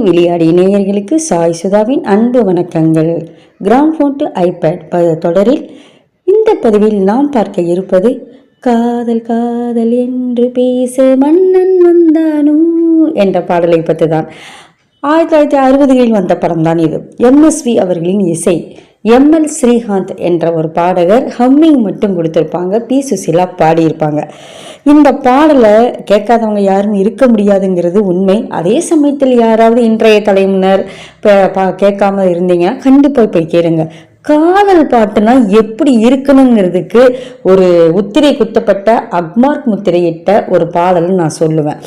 விளையாடி நேயர்களுக்கு சாய் சுதாவின் அன்பு வணக்கங்கள். கிராம்ஃபோன் டு ஐபேட் தொடரில் இந்த பதிவில் நாம் பார்க்க இருப்பது காதல் காதல் என்று பேச மன்னன் வந்தானோ என்ற பாடலை பற்றி தான். 1960களில் வந்த படம் தான் இது. MSV அவர்களின் இசை, ML ஸ்ரீகாந்த் என்ற ஒரு பாடகர் ஹம்மிங் மட்டும் கொடுத்துருப்பாங்க, P சுசிலா பாடியிருப்பாங்க. இந்த பாடலை கேட்காதவங்க யாரும் இருக்க முடியாதுங்கிறது உண்மை. அதே சமயத்தில் யாராவது இன்றைய தலைமுறையினர் கேட்காம இருந்தீங்கன்னா கண்டிப்பாக போய் கேளுங்க. காதல் பாட்டுனா எப்படி இருக்கணுங்கிறதுக்கு ஒரு முத்திரை குத்தப்பட்ட அக்மார்க் முத்திரையிட்ட ஒரு பாடல்னு நான் சொல்லுவேன்.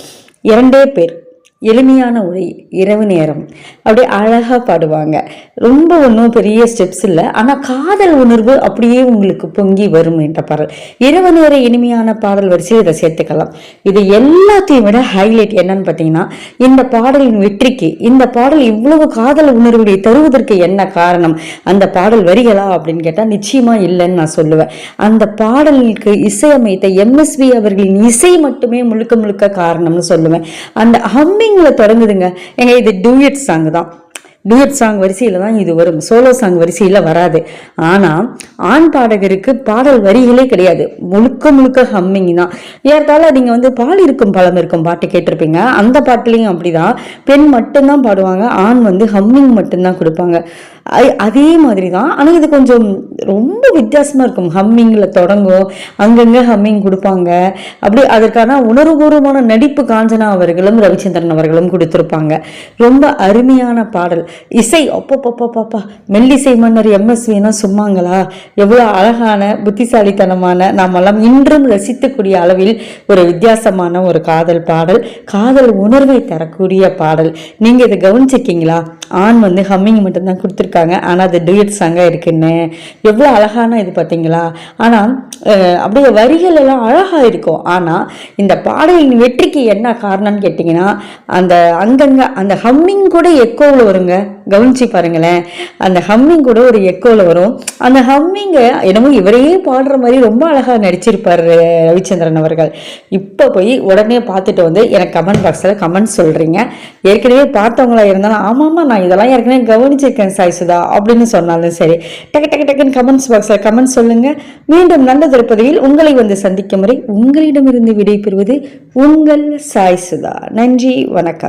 2 பேர், எளிமையான உரை, இரவு நேரம், அப்படியே அழகாக பாடுவாங்க. ரொம்ப ஒன்றும் பெரிய ஸ்டெப்ஸ் இல்லை, ஆனால் காதல் உணர்வு அப்படியே உங்களுக்கு பொங்கி வரும் என்ற பாடல். இரவு நேர இனிமையான பாடல் வரிசையில் இதை சேர்த்துக்கலாம். இது எல்லாத்தையும் விட ஹைலைட் என்னன்னு பார்த்தீங்கன்னா, இந்த பாடலின் வெற்றிக்கு இந்த பாடல் இவ்வளவு காதல் உணர்வுகளை தருவதற்கு என்ன காரணம்? அந்த பாடல் வரிகளா அப்படின்னு கேட்டால் நிச்சயமா இல்லைன்னு நான் சொல்லுவேன். அந்த பாடலுக்கு இசையமைத்த MSV அவர்களின் இசை மட்டுமே முழுக்க முழுக்க காரணம்னு சொல்லுவேன். அந்த தொடங்குதுங்க எங்க, இது டூயட் சாங் தான். டூயட் சாங் வரிசையில தான் இது வரும், சோலோ சாங் வரிசையில வராது. ஆனா ஆண் பாடகருக்கு பாடல் வரிகளே கிடையாது, முழுக்க முழுக்க ஹம்மிங் தான். ஏற்கால நீங்க பால் இருக்கும் பழம் இருக்கும் பாட்டு கேட்டிருப்பீங்க, அந்த பாட்டுலையும் அப்படிதான். பெண் மட்டும்தான் பாடுவாங்க, ஆண் ஹம்மிங் மட்டும்தான் கொடுப்பாங்க. அதே மாதிரி தான். ஆனால் இது கொஞ்சம் ரொம்ப வித்தியாசமாக இருக்கும். ஹம்மிங்கில் தொடங்கும், அங்கங்கே ஹம்மிங் கொடுப்பாங்க. அப்படி அதற்கான உணர்வுபூர்வமான நடிப்பு காஞ்சனா அவர்களும் ரவிச்சந்திரன் அவர்களும் கொடுத்துருப்பாங்க. ரொம்ப அருமையான பாடல். இசை அப்பப்பா, மெல்லிசை மன்னர் MSVனா சும்மாங்களா? எவ்வளோ அழகான புத்திசாலித்தனமான, நாமெல்லாம் இன்றும் ரசித்துக்கூடிய அளவில் ஒரு வித்தியாசமான ஒரு காதல் பாடல், காதல் உணர்வை தரக்கூடிய பாடல். நீங்கள் இதை கவனிச்சிருக்கீங்களா? ஆண் ஹம்மிங் மட்டும்தான் கொடுத்துருக்காங்க, ஆனால் அது டூயட் சாங்காக இருக்குன்னு எவ்வளோ அழகான இது பார்த்தீங்களா? ஆனால் அப்படியே வரிகள் எல்லாம் அழகாக இருக்கும். ஆனால் இந்த பாடலின் வெற்றிக்கு என்ன காரணம்னு கேட்டிங்கன்னா, அந்த அங்கங்கே அந்த ஹம்மிங் கூட எக்கோவில் வருங்க. கவனிச்சு பாருங்களேன், அந்த ஹம்மிங் கூட ஒரு எக்கோவில் வரும். அந்த ஹம்மிங்கை என்னமோ இவரையே பாடுற மாதிரி ரொம்ப அழகாக நடிச்சிருப்பார் ரவிச்சந்திரன் அவர்கள். இப்போ போய் உடனே பார்த்துட்டு எனக்கு கமெண்ட் பாக்ஸில் கமெண்ட் சொல்கிறீங்க. ஏற்கனவே பார்த்தவங்களா இருந்தாலும் ஆமாம்மா நான் இதெல்லாம் ஏற்கனவே கவனிச்சிருக்கேன் சாய் சுதா அப்படின்னு சொன்னாலும் சரி, டக்குன்னு கமெண்ட்ஸ் பாக்ஸில் கமெண்ட் சொல்லுங்க. மீண்டும் நல்ல திருப்பதியில் உங்களை சந்திக்கும் முறை உங்களிடமிருந்து விடை பெறுவது உங்கள் சாய் சுதா. நன்றி, வணக்கம்.